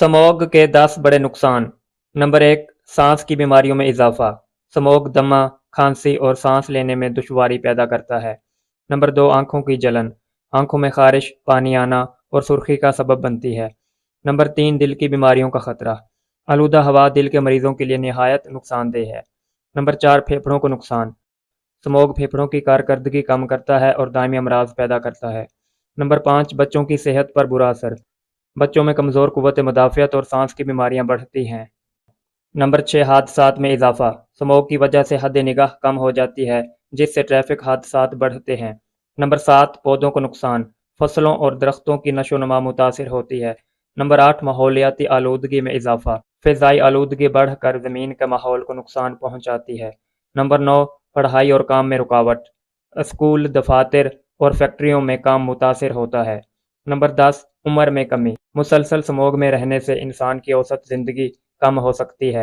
Smog के 10 बड़े नुकसान। नंबर 1, सांस की बीमारियों में इजाफा। स्मोग दमा, खांसी और सांस लेने में दुश्वारी पैदा करता है। नंबर 2, आंखों की जलन। आंखों में खारिश, पानी आना और सुर्खी का सबब बनती है। नंबर 3, दिल की बीमारियों का खतरा। आलूदा हवा दिल के मरीजों के लिए निहायत नुकसानदेह है। नंबर 4, फेफड़ों को नुकसान। स्मोग फेफड़ों की कारकर्दगी कम करता है और दायमी अमराज पैदा करता है। नंबर 5, बच्चों की सेहत पर बुरा असर। बच्चों में कमज़ोर कुव्वत मुदाफ़ियत और सांस की बीमारियां बढ़ती हैं। नंबर 6, हादसात में इजाफा। स्मोग की वजह से हद निगाह कम हो जाती है, जिससे ट्रैफिक हादसात बढ़ते हैं। नंबर 7, पौधों को नुकसान। फसलों और दरख्तों की नशोनुमा मुतासिर होती है। नंबर 8, माहौलियाती आलूदगी में इजाफा। फ़िज़ाई आलूदगी बढ़कर ज़मीन के माहौल को नुकसान पहुँचाती है। नंबर 9, पढ़ाई और काम में रुकावट। स्कूल, दफातर और फैक्ट्रियों में काम मुतासिर होता है। नंबर 10, उम्र में कमी। मुसलसल स्मोग में रहने से इंसान की औसत ज़िंदगी कम हो सकती है।